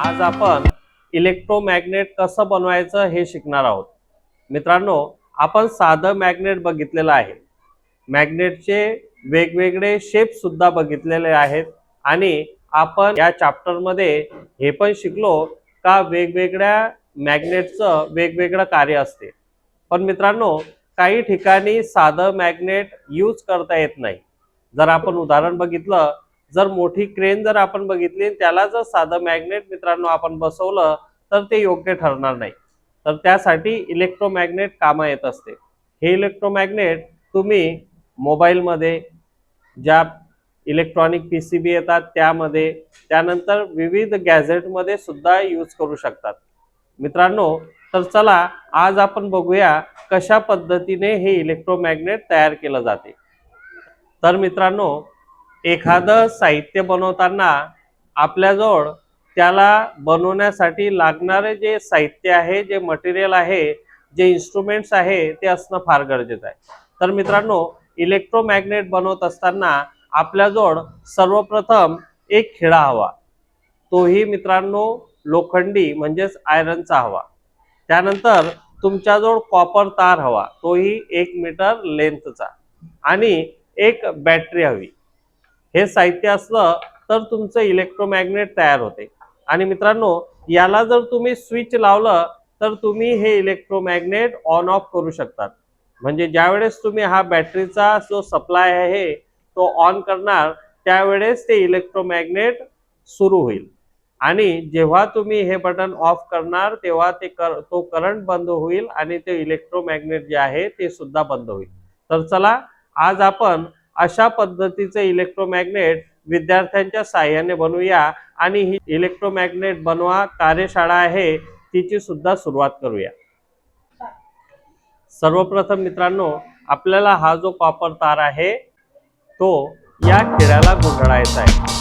आज आपण इलेक्ट्रोमॅग्नेट कसं बनवायचं हे शिकणार आहोत। मित्रांनो, आपण साधं मॅग्नेट बघितलेलं आहे। मॅग्नेटचे वेगवेगळे शेप सुद्धा बघितलेले आहेत आणि आपण या चॅप्टर मध्ये हे पण शिकलो का वेगवेगळ्या मॅग्नेटचं वेगवेगळं कार्य असते। पण मित्रांनो, काही ठिकाणी साधं मॅग्नेट यूज करता येत नाही। जर आपण उदाहरण बघितलं, जर मोठी क्रेन जर आपण बघितली त्याला जर साधं मॅग्नेट मित्रांनो आपण बसवलं तर ते योग्य ठरणार नाही। तर त्यासाठी इलेक्ट्रोमॅग्नेट कामा येत असते। हे इलेक्ट्रोमॅग्नेट तुम्ही मोबाईल मध्ये, ज्या इलेक्ट्रॉनिक पीसीबी येतात त्यामध्ये, त्यानंतर विविध गॅजेट मध्ये सुद्धा यूज करू शकतात। मित्रांनो, तर चला आज आपण बघूया कशा पद्धतीने हे इलेक्ट्रोमॅग्नेट तयार केलं जाते। तर मित्रांनो, एखादं साहित्य बनवताना आपल्याजवळ त्याला बनवण्यासाठी लागणारे जे साहित्य आहे, जे मटेरियल आहे, जे इन्स्ट्रुमेंट्स आहे ते असणं फार गरजेचं आहे। तर मित्रांनो, इलेक्ट्रोमॅग्नेट बनवत असताना आपल्याजवळ सर्वप्रथम एक खिळा हवा, तोही मित्रांनो लोखंडी म्हणजेच आयरनचा हवा। त्यानंतर तुमच्याजवळ कॉपर तार हवा, तोही 1 मीटर लेंथचा, आणि एक बॅटरी हवी। हे साहित्य असलं तर तुमचं इलेक्ट्रोमॅग्नेट तयार होते। आणि मित्रांनो, याला जर तुम्ही स्विच लावलं तर तुम्ही हे इलेक्ट्रोमॅग्नेट ऑन ऑफ करू शकतात। म्हणजे ज्यावेळेस तुम्ही हा बॅटरीचा जो सप्लाय आहे तो ऑन करणार त्यावेळेस ते इलेक्ट्रोमॅग्नेट सुरू होईल, आणि जेव्हा तुम्ही हे बटन ऑफ करणार तेव्हा तो करंट बंद होईल आणि ते इलेक्ट्रोमॅग्नेट जे आहे ते सुद्धा बंद होईल। तर चला आज आपण अशा पद्धतीचे इलेक्ट्रोमॅग्नेट विद्यार्थ्यांच्या सहाय्याने बनवूया आणि ही इलेक्ट्रोमॅग्नेट बनवा कार्यशाळा आहे तिची सुद्धा सुरुवात करूया। सर्वप्रथम मित्रांनो, आपल्याला हा जो कॉपर तार आहे तो या खिळ्याला गुंडाळायचा आहे।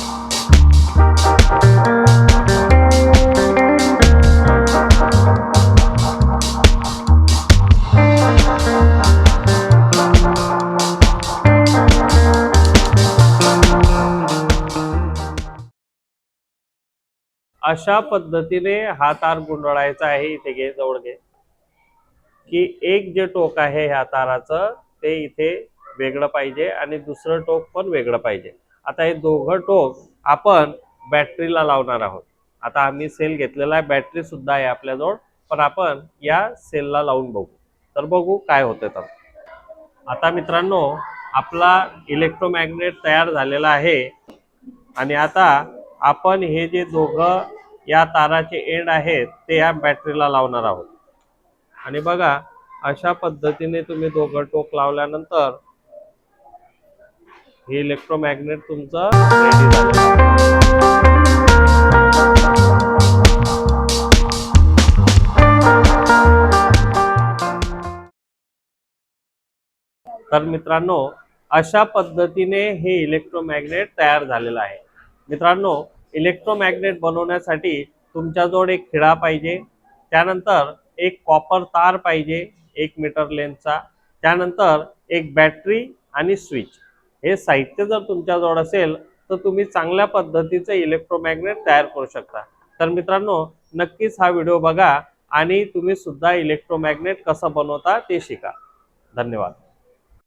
अशा पद्धतीने हा तार गुंडाळायचा आहे। इथे घे, जवळ घे, की एक जे टोक आहे ह्या ताराचं ते इथे वेगळं पाहिजे आणि दुसरं टोक पण वेगळं पाहिजे। आता हे दोघं टोक आपण बॅटरीला लावणार आहोत। आता आम्ही सेल घेतलेला आहे, बॅटरी सुद्धा आहे आपल्याजवळ, पण आपण या सेलला लावून बघू। तर बघू काय होतं। तर आता मित्रांनो, आपला इलेक्ट्रोमॅग्नेट तयार झालेला आहे आणि आता आपण हे जे दोघं या ताराचे एंड आहेत ते या बॅटरीला लावणार आहोत। आणि बघा, अशा पद्धतीने तुम्ही दोघं टोक लावल्यानंतर हे इलेक्ट्रोमॅग्नेट तुमचं रेडी झालं। तर मित्रांनो, अशा पद्धतीने हे इलेक्ट्रोमॅग्नेट तयार झालेलं आहे। मित्रांनो, इलेक्ट्रोमॅग्नेट बनवण्यासाठी तुमच्याजवळ एक खिळा पाहिजे, त्यानंतर एक कॉपर तार पाहिजे 1 मीटर लेंथचा, त्यानंतर एक बॅटरी आणि स्विच। हे साहित्य जर तुमच्याजवळ असेल तर तुम्ही चांगल्या पद्धतीचे इलेक्ट्रोमॅग्नेट तयार करू शकता। तर मित्रांनो, नक्कीच हा व्हिडिओ बघा आणि तुम्ही सुद्धा इलेक्ट्रोमॅग्नेट कसं बनवता ते शिका। धन्यवाद।